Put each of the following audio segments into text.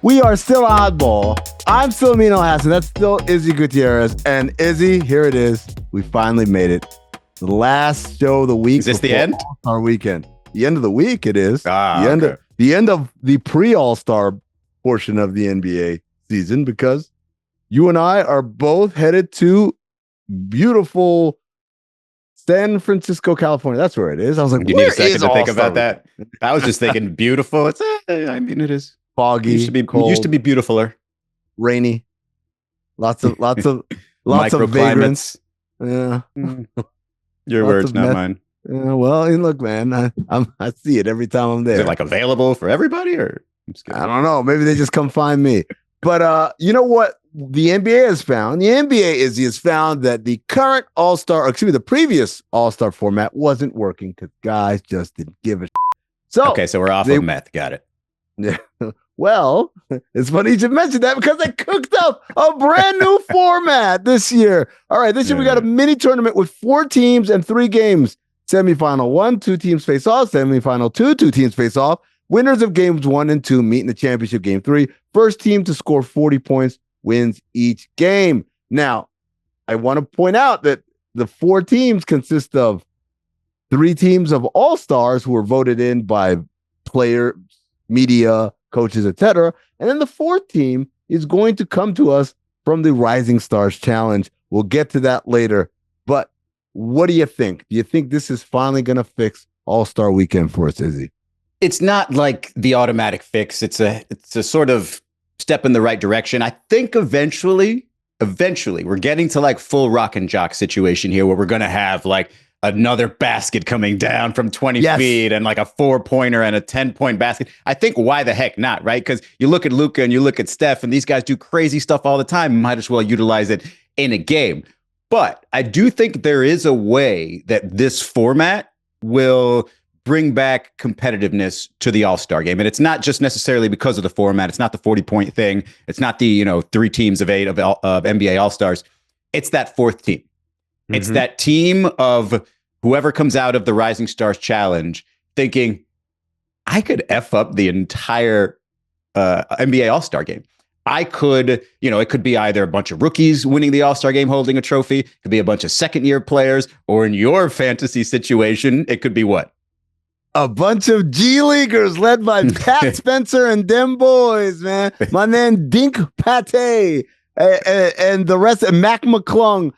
We are still Oddball. I'm still Amin and Elhassan. That's still Izzy Gutierrez. And Izzy, here it is. We finally made it. The last show of the week. Is this the end? All-Star weekend. The end of the week, it is. Okay. The end of the pre-All-Star portion of the NBA season, because you and I are both headed to beautiful San Francisco, California. That's where it is. I was like, you need a second to think about that. I was just thinking beautiful. It's I mean, it is foggy. Used to be beautifuler. Rainy. Lots of microclimates. Yeah. Your words, not mine. Well, and look, man, I see it every time I'm there. Is it like available for everybody, or I don't know. Maybe they just come find me. But you know what the NBA has found? The NBA has found that the current the previous All-Star format wasn't working because guys just didn't give a shit. So we're off of meth. Got it. Yeah. Well, it's funny you should mention that because they cooked up a brand new format this year. All right, this year we got a mini tournament with 4 teams and 3 games. Semifinal 1, 2 teams face off. Semifinal 2, 2 teams face off. Winners of games 1 and 2 meet in the championship game 3. First team to score 40 points wins each game. Now, I want to point out that the 4 teams consist of 3 teams of all-stars who were voted in by players, media, coaches, etc. And then the 4th team is going to come to us from the Rising Stars Challenge. We'll get to that later. But what do you think? Do you think this is finally going to fix All-Star Weekend for us, Izzy? It's not like the automatic fix. It's a sort of step in the right direction. I think eventually we're getting to like full rock and jock situation here, where we're going to have like another basket coming down from 20 feet and like a 4-pointer and a 10-point basket. I think why the heck not, right? Because you look at Luka and you look at Steph, and these guys do crazy stuff all the time. Might as well utilize it in a game. But I do think there is a way that this format will bring back competitiveness to the All-Star game. And it's not just necessarily because of the format. It's not the 40-point thing. It's not the 3 teams of 8 of NBA All-Stars. It's that 4th team. Mm-hmm. It's that team of whoever comes out of the Rising Stars Challenge thinking, I could F up the entire NBA All-Star game. I could, it could be either a bunch of rookies winning the All-Star game holding a trophy. It could be a bunch of second-year players. Or in your fantasy situation, it could be what? A bunch of G Leaguers led by Pat Spencer and them boys, man. My man Dink Pate and the rest, and Mac McClung.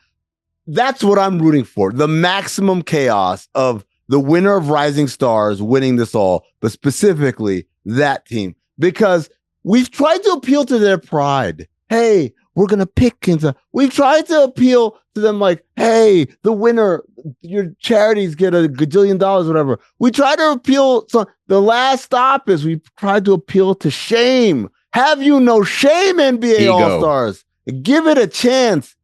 That's what I'm rooting for. The maximum chaos of the winner of Rising Stars winning this all, but specifically that team. Because we've tried to appeal to their pride. Hey, we're going to pick Kings. We've tried to appeal to them like, hey, the winner, your charities get $1 gajillion, whatever. We try to appeal. So the last stop is we tried to appeal to shame. Have you no shame, NBA All-Stars? Give it a chance.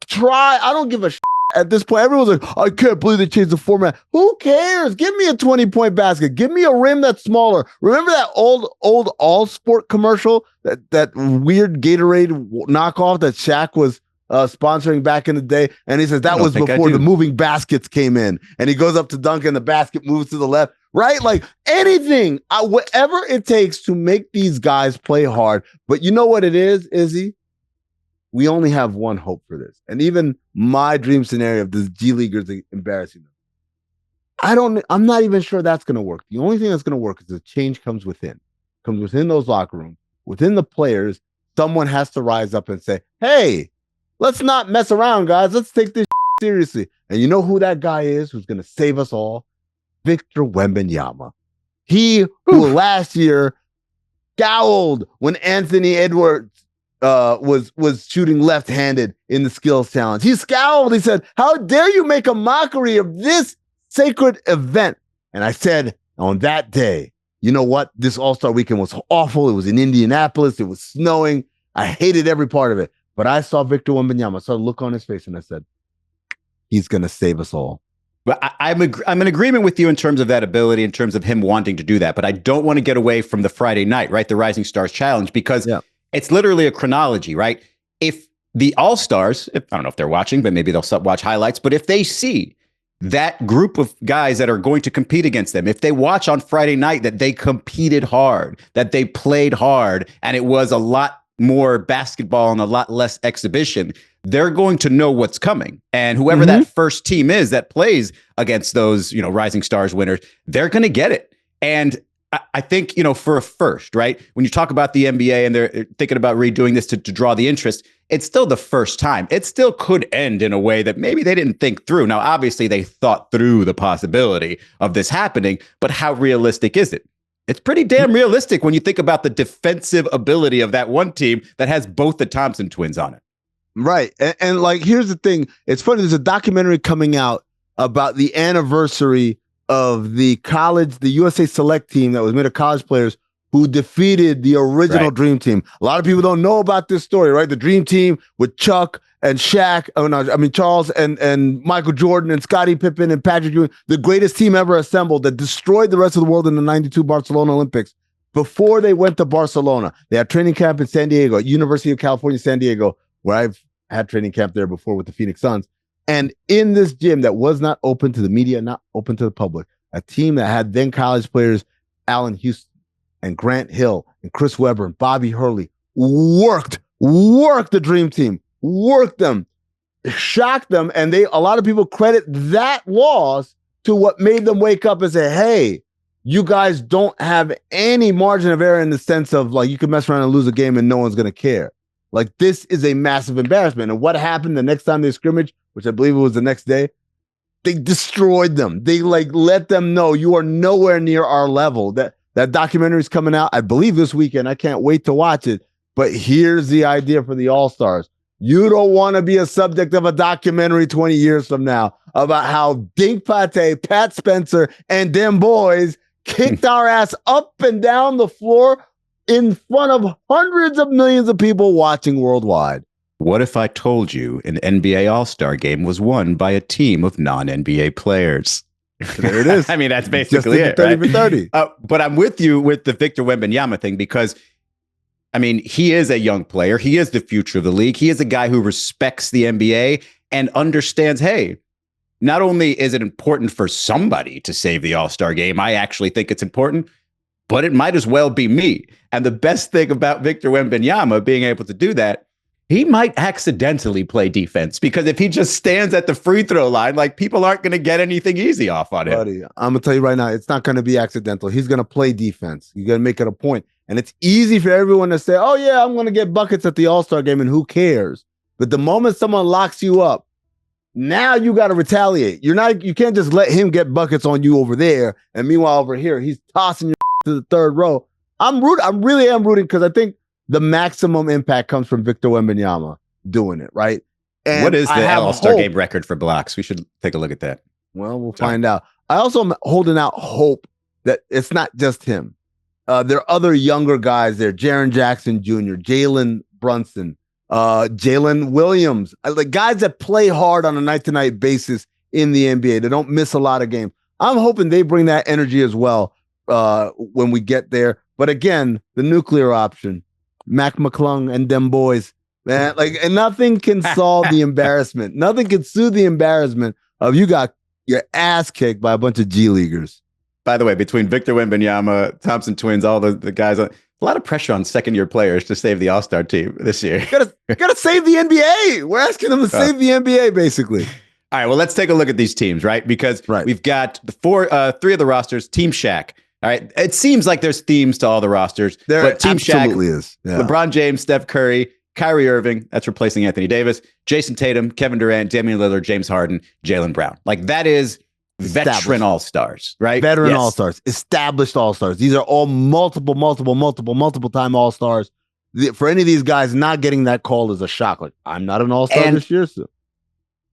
Try. I don't give a at this point. Everyone's like, I can't believe they changed the format. Who cares? Give me a 20-point basket. Give me a rim that's smaller. Remember that old All Sport commercial, that weird Gatorade knockoff that Shaq was sponsoring back in the day? And he says that was before the moving baskets came in. And he goes up to dunk and the basket moves to the left. Right? Like anything, whatever it takes to make these guys play hard. But you know what it is, Izzy? We only have one hope for this. And even my dream scenario of the G Leaguers embarrassing them, I'm not even sure that's going to work. The only thing that's going to work is the change comes within those locker rooms, within the players. Someone has to rise up and say, hey, let's not mess around, guys. Let's take this seriously. And you know who that guy is who's going to save us all? Victor Wembanyama. He who last year scowled when Anthony Edwards was shooting left-handed in the skills challenge. He scowled. He said, how dare you make a mockery of this sacred event? And I said, on that day, you know what? This All-Star weekend was awful. It was in Indianapolis. It was snowing. I hated every part of it. But I saw Victor Wembanyama. I saw a look on his face, and I said, he's going to save us all. But I'm in agreement with you in terms of that ability, in terms of him wanting to do that. But I don't want to get away from the Friday night, right? The Rising Stars Challenge, because it's literally a chronology, right? If the All-Stars, I don't know if they're watching, but maybe they'll watch highlights. But if they see that group of guys that are going to compete against them, if they watch on Friday night that they competed hard, that they played hard, and it was a lot more basketball and a lot less exhibition, they're going to know what's coming. And whoever that first team is that plays against those, Rising Stars winners, they're going to get it. And I think, for a first, right? When you talk about the NBA and they're thinking about redoing this to draw the interest, it's still the first time. It still could end in a way that maybe they didn't think through. Now, obviously, they thought through the possibility of this happening, but how realistic is it? It's pretty damn realistic when you think about the defensive ability of that one team that has both the Thompson twins on it. Right. And like, here's the thing. It's funny. There's a documentary coming out about the anniversary of the USA Select team that was made of college players who defeated the original Dream Team. A lot of people don't know about this story, right? The Dream Team with Chuck and Shaq, Charles and Michael Jordan and Scottie Pippen and Patrick Ewing, the greatest team ever assembled that destroyed the rest of the world in the 92 Barcelona Olympics. Before they went to Barcelona, they had training camp in San Diego, University of California, San Diego, where I've had training camp there before with the Phoenix Suns. And in this gym that was not open to the media, not open to the public, a team that had then college players, Allen Houston and Grant Hill and Chris Webber and Bobby Hurley, worked the Dream Team, worked them, shocked them. And a lot of people credit that loss to what made them wake up and say, hey, you guys don't have any margin of error in the sense of like, you can mess around and lose a game and no one's going to care. Like, this is a massive embarrassment. And what happened the next time they scrimmaged, which I believe it was the next day, they destroyed them. They let them know you are nowhere near our level. That documentary is coming out, I believe, this weekend. I can't wait to watch it. But here's the idea for the All-Stars. You don't want to be a subject of a documentary 20 years from now about how Dink Pate, Pat Spencer, and them boys kicked our ass up and down the floor in front of hundreds of millions of people watching worldwide. What if I told you an NBA All-Star game was won by a team of non-NBA players? There it is. I mean, that's basically it, 30 right? for 30. But I'm with you with the Victor Wembanyama thing because, I mean, he is a young player. He is the future of the league. He is a guy who respects the NBA and understands, hey, not only is it important for somebody to save the All-Star game, I actually think it's important, but it might as well be me. And the best thing about Victor Wembanyama being able to do that, he might accidentally play defense because if he just stands at the free throw line, like, people aren't going to get anything easy off on him. Buddy, I'm going to tell you right now, it's not going to be accidental. He's going to play defense. You're going to make it a point. And it's easy for everyone to say, oh, yeah, I'm going to get buckets at the All-Star game, and who cares? But the moment someone locks you up, now you got to retaliate. You can't just let him get buckets on you over there. And meanwhile, over here, he's tossing you to the third row. I really am rooting because I think the maximum impact comes from Victor Wembanyama doing it, right? And what is the All-Star game record for blocks? We should take a look at that. Well, we'll find out. I also am holding out hope that it's not just him. There are other younger guys there. Jaren Jackson Jr., Jalen Brunson, Jalen Williams, like guys that play hard on a night-to-night basis in the NBA. They don't miss a lot of games. I'm hoping they bring that energy as well when we get there. But again, the nuclear option, Mac McClung and them boys, man, and nothing can solve the embarrassment. Nothing can soothe the embarrassment of you got your ass kicked by a bunch of G Leaguers. By the way, between Victor Wembanyama, Thompson twins, all the guys, a lot of pressure on second-year players to save the All-Star team this year. Gotta save the NBA. We're asking them to save the NBA, basically. All right, well, let's take a look at these teams, right? Because we've got three of the rosters, Team Shaq. All right, it seems like there's themes to all the rosters. There Team absolutely Shaq is. Yeah. LeBron James, Steph Curry, Kyrie Irving, that's replacing Anthony Davis, Jason Tatum, Kevin Durant, Damian Lillard, James Harden, Jaylen Brown. Like, that is veteran All-Stars, right? Veteran All-Stars, established All-Stars. These are all multiple time All-Stars. For any of these guys, not getting that call is a shock. Like, I'm not an All-Star this year, so.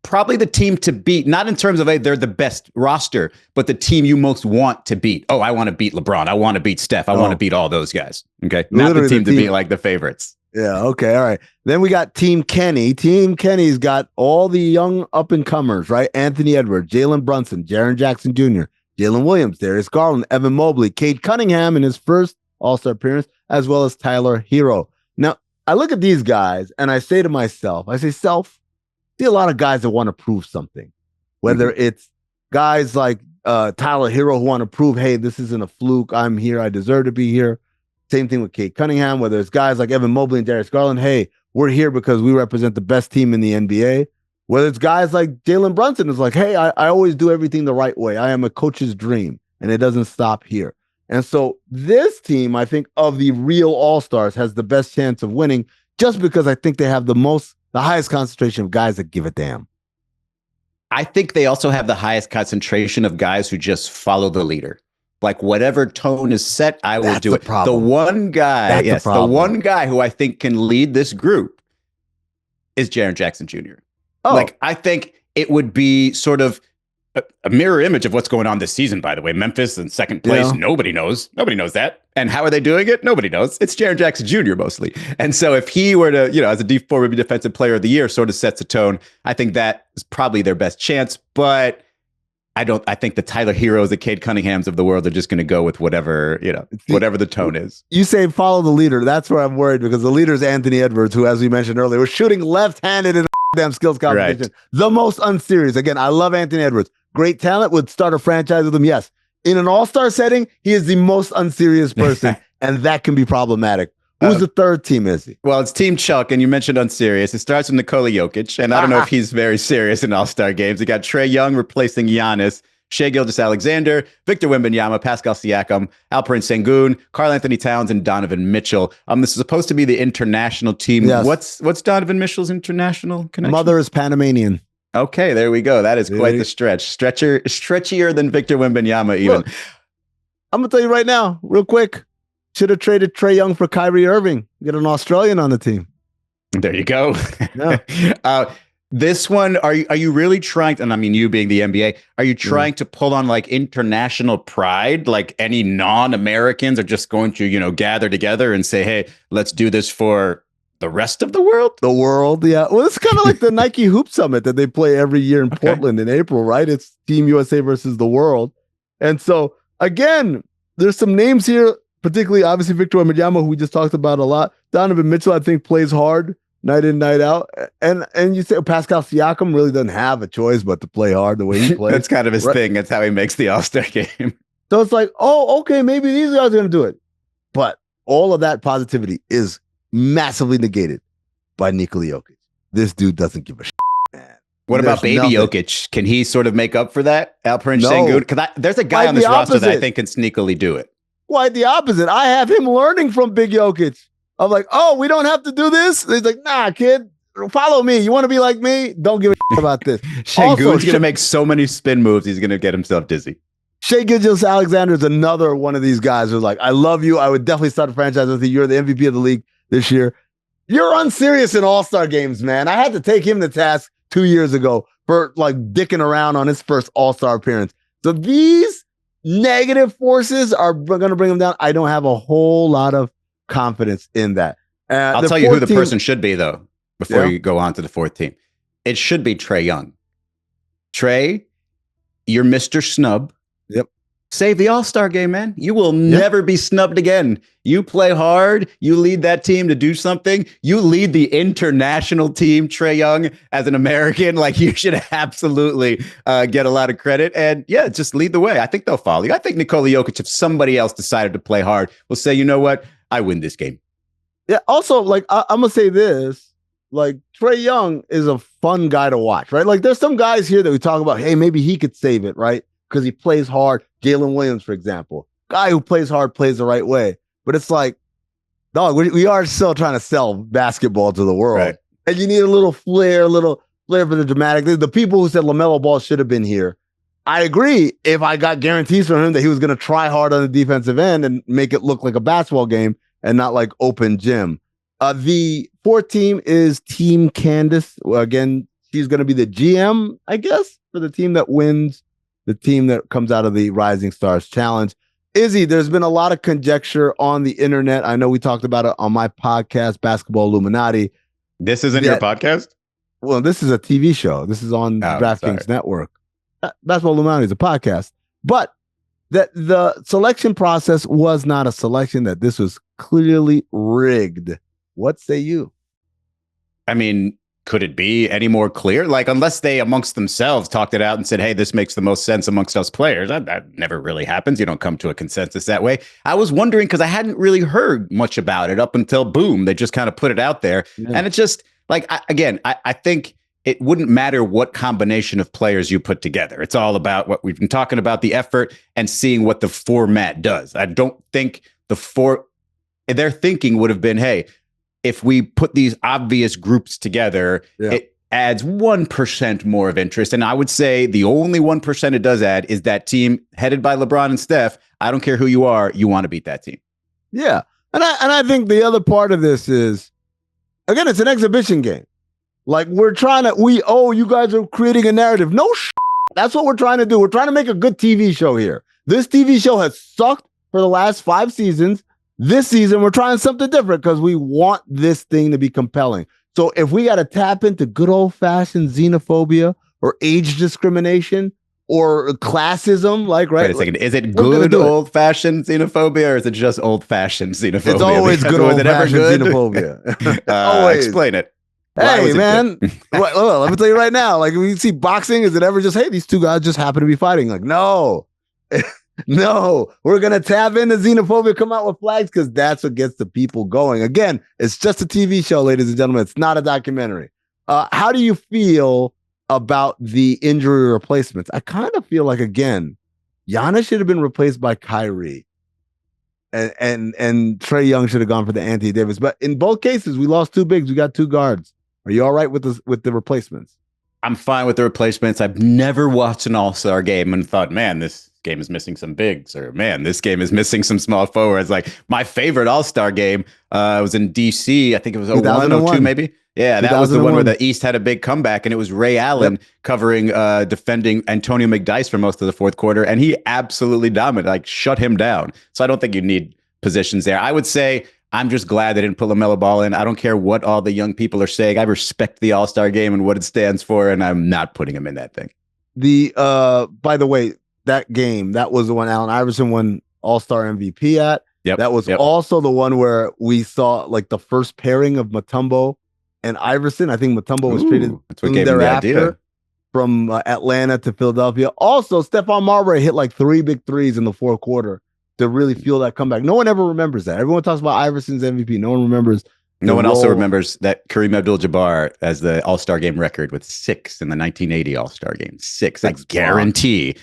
Probably the team to beat, not in terms of, hey, they're the best roster, but the team you most want to beat. Oh, I want to beat LeBron. I want to beat Steph. I want to beat all those guys. Okay. Not the team to beat like the favorites. Yeah. Okay. All right. Then we got Team Kenny. Team Kenny's got all the young up-and-comers, right? Anthony Edwards, Jalen Brunson, Jaren Jackson Jr., Jalen Williams, Darius Garland, Evan Mobley, Cade Cunningham in his first All-Star appearance, as well as Tyler Hero. Now, I look at these guys and I say to myself, see a lot of guys that want to prove something, whether it's guys like Tyler Hero who want to prove, hey, this isn't a fluke. I'm here. I deserve to be here. Same thing with Cade Cunningham, whether it's guys like Evan Mobley and Darius Garland. Hey, we're here because we represent the best team in the NBA. Whether it's guys like Jalen Brunson is like, hey, I always do everything the right way. I am a coach's dream, and it doesn't stop here. And so this team, I think, of the real all-stars has the best chance of winning just because I think they have the highest concentration of guys that give a damn. I think they also have the highest concentration of guys who just follow the leader. Like whatever tone is set, I will do it. The one guy, the one guy who I think can lead this group is Jaren Jackson Jr. Oh. Like I think it would be sort of a mirror image of what's going on this season, by the way. Memphis in second place. Yeah. Nobody knows that. And how are they doing it? Nobody knows. It's Jaren Jackson Jr. mostly. And so if he were to, as a D4 maybe defensive player of the year, sort of sets a tone, I think that is probably their best chance. But I think the Tyler Heroes, the Cade Cunninghams of the world are just going to go with whatever, whatever the tone is. You say follow the leader. That's where I'm worried because the leader is Anthony Edwards, who, as we mentioned earlier, was shooting left-handed in a damn skills competition. Right. The most unserious. Again, I love Anthony Edwards. Great talent, would start a franchise with him. Yes. In an all-star setting, he is the most unserious person, and that can be problematic. Who's the third team, Izzy? Well, it's Team Chuck, and you mentioned unserious. It starts with Nikola Jokic, and I don't know if he's very serious in all-star games. You got Trae Young replacing Giannis, Shai Gilgeous-Alexander, Victor Wembanyama, Pascal Siakam, Alperen Sengun, Karl Anthony Towns, and Donovan Mitchell. This is supposed to be the international team. Yes. What's Donovan Mitchell's international connection? Mother is Panamanian. Okay, there we go. That is quite the stretch. Stretchier than Victor Wembanyama even. Look, I'm going to tell you right now, real quick. Should have traded Trae Young for Kyrie Irving. Get an Australian on the team. There you go. Yeah. This one, are you really trying to, and I mean, you being the NBA, are you trying to pull on like international pride? Like any non-Americans are just going to, gather together and say, hey, let's do this for the rest of the world? The world, yeah. Well, it's kind of like the Nike Hoop Summit that they play every year in Portland in April, right? It's Team USA versus the world. And so, again, there's some names here, particularly, obviously, Victor Wembanyama, who we just talked about a lot. Donovan Mitchell, I think, plays hard night in, night out. And you say Pascal Siakam really doesn't have a choice but to play hard the way he plays. That's kind of his thing. That's how he makes the All-Star game. So it's like, oh, okay, maybe these guys are going to do it. But all of that positivity is massively negated by Nikola Jokic. This dude doesn't give a shit, man. What about baby Jokic? Can he sort of make up for that? Alperen Sengun? Because there's a guy on this roster that I think can sneakily do it. Quite the opposite. I have him learning from Big Jokic. I'm like, oh, we don't have to do this? He's like, nah, kid, follow me. You want to be like me? Don't give a shit about this. Sengun's going to make so many spin moves, he's going to get himself dizzy. Shai Gilgeous-Alexander is another one of these guys who's like, I love you. I would definitely start a franchise with you. You're the MVP of the league this year. You're unserious in all-star games, man. I had to take him to task 2 years ago for like dicking around on his first all-star appearance. So these negative forces are going to bring him down. I don't have a whole lot of confidence in that. I'll tell you who the person should be, though, before you go on to the fourth team. It should be Trae Young. Trae, you're Mr. Snub. Yep. Save the All-Star game, man. You will never be snubbed again. You play hard. You lead that team to do something. You lead the international team, Trae Young, as an American. Like, you should absolutely get a lot of credit. And, yeah, just lead the way. I think they'll follow you. I think Nikola Jokic, if somebody else decided to play hard, will say, you know what? I win this game. Yeah, also, like, I'm going to say this. Like, Trae Young is a fun guy to watch, right? Like, there's some guys here that we talk about, hey, maybe he could save it, right? Because he plays hard. Jalen Williams, for example. Guy who plays hard plays the right way. But it's like, dog, we are still trying to sell basketball to the world. Right. And you need a little flair for the dramatic. The people who said LaMelo Ball should have been here. I agree if I got guarantees from him that he was going to try hard on the defensive end and make it look like a basketball game and not like open gym. The fourth team is Team Candace. Well, again, she's going to be the GM, I guess, for the team that wins, the team that comes out of the Rising Stars Challenge. Izzy, there's been a lot of conjecture on the internet. I know we talked about it on my podcast, Basketball Illuminati. This isn't your podcast? Well, this is a TV show. This is on DraftKings Network. Basketball Illuminati is a podcast. But that the selection process was not a selection, that this was clearly rigged. What say you? I mean, could it be any more clear? Like, unless they amongst themselves talked it out and said, hey, this makes the most sense amongst us players. That never really happens. You don't come to a consensus that way. I was wondering because I hadn't really heard much about it up until boom, they just kind of put it out there. Yeah. And it's just like, I think it wouldn't matter what combination of players you put together. It's all about what we've been talking about, the effort and seeing what the format does. I don't think their thinking would have been, hey, if we put these obvious groups together, it adds 1% more of interest. And I would say the only 1% it does add is that team headed by LeBron and Steph. I don't care who you are, you want to beat that team. Yeah. And I think the other part of this is, again, it's an exhibition game. Like you guys are creating a narrative. No, that's what we're trying to do. We're trying to make a good TV show here. This TV show has sucked for the last 5 seasons. This season, we're trying something different because we want this thing to be compelling. So if we got to tap into good old-fashioned xenophobia or age discrimination or classism, like, right? Wait a second. Is it good old-fashioned xenophobia or is it just old-fashioned xenophobia? It's always good old-fashioned xenophobia. Always. Explain it. Hey, man, let me tell you right now, like, when you see boxing, is it ever just, hey, these two guys just happen to be fighting? Like, no. No, we're going to tap into xenophobia, come out with flags, because that's what gets the people going. Again, it's just a TV show, ladies and gentlemen. It's not a documentary. How do you feel about the injury replacements? I kind of feel like, again, Giannis should have been replaced by Kyrie. And Trae Young should have gone for the Anthony Davis. But in both cases, we lost 2 bigs. We got 2 guards. Are you all right with the replacements? I'm fine with the replacements. I've never watched an All-Star game and thought, man, this game is missing some bigs, or man, this game is missing some small forwards. Like, my favorite All-Star game was in DC. I think it was 01, 02 maybe. Yeah, that was the one where the East had a big comeback, and it was Ray Allen covering, defending Antonio McDyess for most of the fourth quarter, and he absolutely dominated, like shut him down. So I don't think you need positions there. I would say I'm just glad they didn't put LaMelo Ball in. I don't care what all the young people are saying. I respect the All-Star game and what it stands for, and I'm not putting him in that thing. By the way, that game, that was the one Allen Iverson won All-Star MVP at. Yep. That was also the one where we saw like the first pairing of Mutombo and Iverson. I think Mutombo was traded thereafter from Atlanta to Philadelphia. Also, Stephon Marbury hit like 3 big threes in the fourth quarter to really fuel that comeback. No one ever remembers that. Everyone talks about Iverson's MVP. No one remembers. No one also remembers that Kareem Abdul-Jabbar as the All-Star game record with 6 in the 1980 All-Star game. 6. I guarantee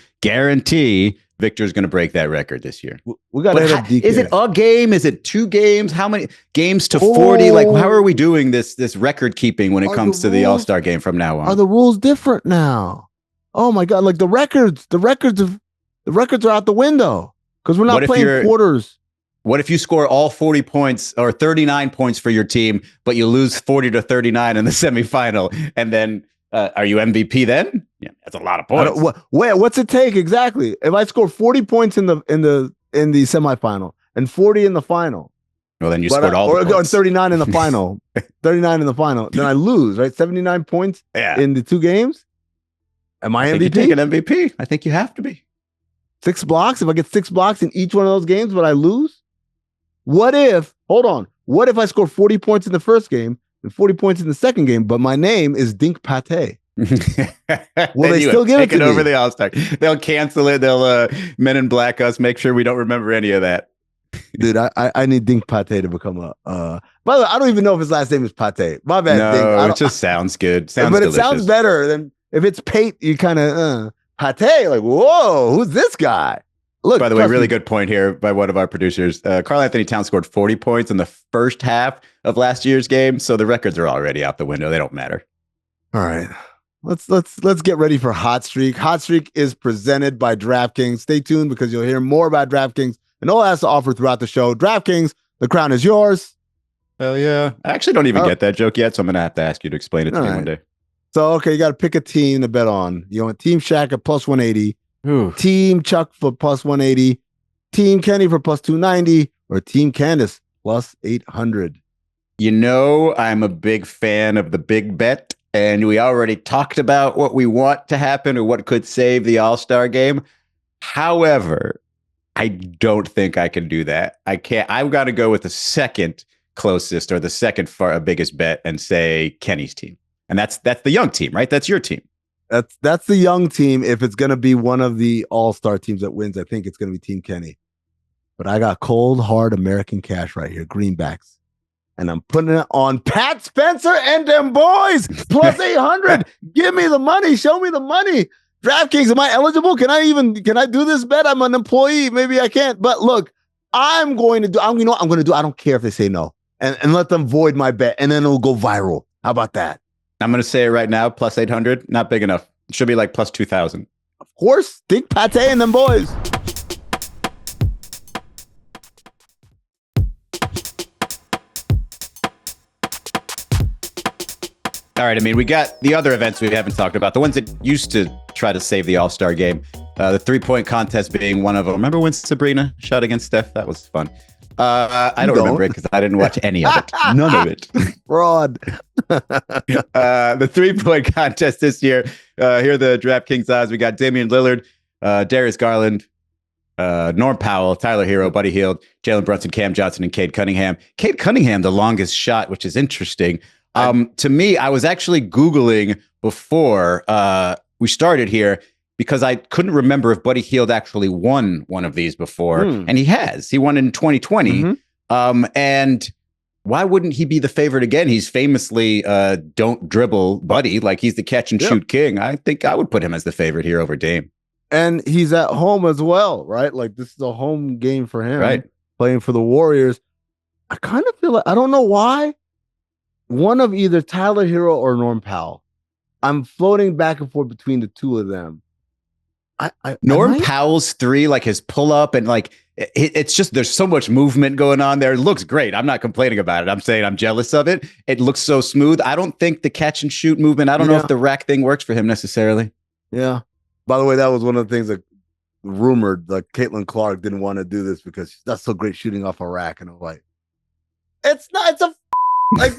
Victor's going to break that record this year. We got to hit a DK. Is it a game? Is it 2 games? How many games to 40? Like, how are we doing this record keeping when it comes to the All-Star game from now on? Are the rules different now? Oh my God. Like the records are out the window because we're not playing quarters. What if you score all 40 points or 39 points for your team, but you lose 40-39 in the semifinal? And then are you MVP then? Yeah, that's a lot of points. What's it take exactly? If I score 40 points in the semifinal and 40 in the final, well, then you scored all the points. Or 39 in the final, 39 in the final, then I lose, right? 79 points in the 2 games. Am I MVP? You take an MVP. I think you have to be. 6 blocks. If I get 6 blocks in each one of those games, but I lose. What if I score 40 points in the first game and 40 points in the second game, but my name is Dink Pate? Will they still give it to me? Over the All-Star. They'll cancel it. They'll Men in Black us, make sure we don't remember any of that. Dude, I need Dink Pate to become a by the way, I don't even know if his last name is Pate. My bad. No, it just sounds good. Sounds but delicious. It sounds better than if it's Pate, you kind of Pate, like, whoa, who's this guy? Look, by the way, really good point here by one of our producers. Karl Anthony Towns scored 40 points in the first half of last year's game, so the records are already out the window. They don't matter. All right. Let's get ready for Hot Streak. Hot Streak is presented by DraftKings. Stay tuned because you'll hear more about DraftKings and all it has to offer throughout the show. DraftKings, the crown is yours. Hell yeah. I actually don't even get that joke yet, so I'm going to have to ask you to explain it to me one day. So, okay, you got to pick a team to bet on. You want Team Shaq at plus 180. Ooh. Team Chuck for plus 180, Team Kenny for plus 290, or Team Candace plus 800. You know, I'm a big fan of the big bet, and we already talked about what we want to happen or what could save the All-Star game. However, I don't think I can do that. I can't. I've got to go with the second closest or the second biggest bet and say Kenny's team. And that's the young team, right? That's your team. That's the young team. If it's going to be one of the all-star teams that wins, I think it's going to be Team Kenny. But I got cold, hard American cash right here, greenbacks. And I'm putting it on Pat Spencer and them boys, plus 800. Give me the money. Show me the money. DraftKings, am I eligible? Can I do this bet? I'm an employee. Maybe I can't. But look, I'm going to do, you know what I'm going to do? I don't care if they say no. And let them void my bet. And then it'll go viral. How about that? I'm going to say it right now, plus 800. Not big enough. It should be like plus 2,000. Of course. Think Pate and them boys. All right, I mean, we got the other events we haven't talked about, the ones that used to try to save the All-Star game. The three-point contest being one of them. Remember when Sabrina shot against Steph? That was fun. I don't remember it because I didn't watch any of it. None of it. Fraud. The three-point contest this year. Here are the DraftKings odds. We got Damian Lillard, Darius Garland, Norm Powell, Tyler Hero, Buddy Hield, Jalen Brunson, Cam Johnson, and Cade Cunningham. Cade Cunningham, the longest shot, which is interesting. To me, I was actually Googling before we started here because I couldn't remember if Buddy Hield actually won one of these before. And he has. He won in 2020. And why wouldn't he be the favorite again? He's famously don't dribble Buddy. Like he's the catch and shoot king. I think I would put him as the favorite here over Dame. And he's at home as well, right? Like this is a home game for him. Right. Playing for the Warriors. I kind of feel like, I don't know why. One of either Tyler Hero or Norm Powell. I'm floating back and forth between the two of them. Norm Powell's three, like his pull up and like it's just there's so much movement going on there. It looks great. I'm not complaining about it. I'm saying I'm jealous of it. It looks so smooth. I don't think the catch and shoot movement. I don't know if the rack thing works for him necessarily. Yeah. By the way, that was one of the things that rumored that Caitlin Clark didn't want to do this because she's not so great shooting off a rack. And I'm like, it's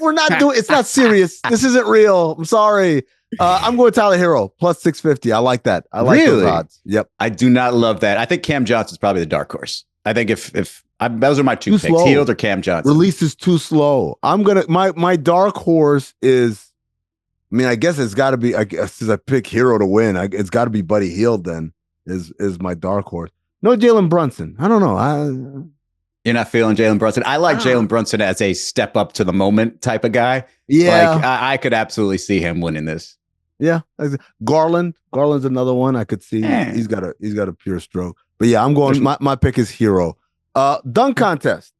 we're not doing, it's not serious. This isn't real. I'm sorry. I'm going with Tyler Hero plus 650. I like that. I like those odds. Yep. I do not love that. I think Cam Johnson's probably the dark horse. I think if those are my two picks, slow. Hield or Cam Johnson. Release is too slow. I'm gonna my dark horse is. I mean, I guess it's got to be. I guess since I pick Hero to win, it's got to be Buddy Hield. Then is my dark horse. No Jalen Brunson. I don't know. You're not feeling Jalen Brunson. I like Jalen Brunson as a step up to the moment type of guy. Yeah, like I could absolutely see him winning this. Yeah, Garland's another one I could see. He's got a pure stroke. But yeah, I'm going. My pick is Hero. Dunk contest.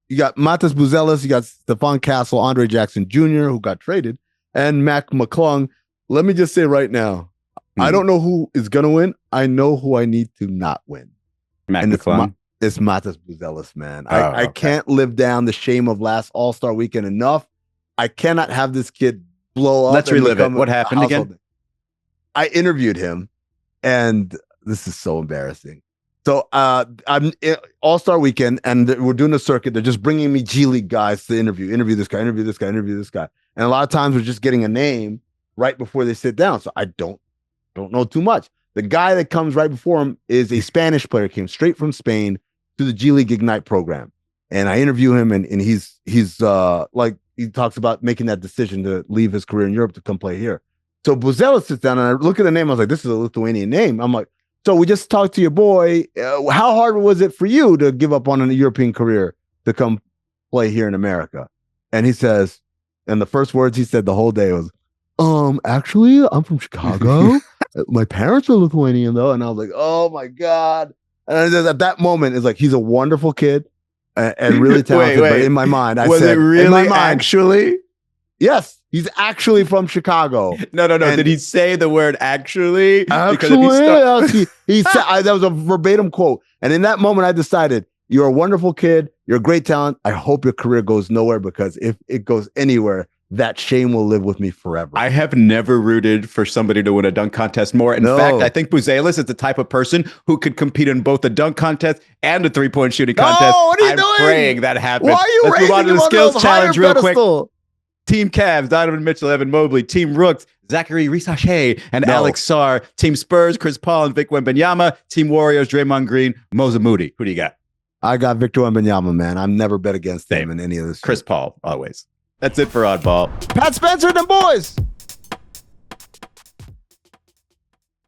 You got Matas Buzelis, you got Stephon Castle, Andre Jackson Jr., who got traded, and Mac McClung. Let me just say right now, I don't know who is gonna win. I know who I need to not win. Mac McClung. It's Matas Buzelis, man. I can't live down the shame of last All-Star weekend enough. I cannot have this kid blow up. Let's relive it. What happened again? I interviewed him, and this is so embarrassing. So I'm All-Star weekend, and we're doing a circuit. They're just bringing me G League guys to interview this guy, interview this guy, interview this guy. And a lot of times we're just getting a name right before they sit down. So I don't know too much. The guy that comes right before him is a Spanish player, came straight from Spain to the G League Ignite program. And I interview him, and he's like, he talks about making that decision to leave his career in Europe to come play here. So Buzelis sits down, and I look at the name. I was like, this is a Lithuanian name. I'm like, so we just talked to your boy. How hard was it for you to give up on a European career to come play here in America? And he says, and the first words he said the whole day was, actually, I'm from Chicago. My parents are Lithuanian, though. And I was like, oh, my God. And at that moment, it's like, he's a wonderful kid and really talented. But in my mind, I was said, it really actually? Yes. He's actually from Chicago. No. And did he say the word actually? Actually, he said that was a verbatim quote. And in that moment, I decided, you're a wonderful kid. You're a great talent. I hope your career goes nowhere, because if it goes anywhere, that shame will live with me forever. I have never rooted for somebody to win a dunk contest more. In fact, I think Buzelis is the type of person who could compete in both the dunk contest and the three-point shooting contest. What are you doing? I'm praying that happens. Why are you Let's move on to the skills challenge real quick. Pedestal? Team Cavs, Donovan Mitchell, Evan Mobley. Team Rooks, Zachary Risache and Alex Sarr. Team Spurs, Chris Paul and Vic Wembanyama. Team Warriors, Draymond Green, Moza Moody. Who do you got? I got Victor Wembanyama, man. I've never bet against him in any of this. Chris Paul, always. That's it for Oddball. Pat Spencer and them boys.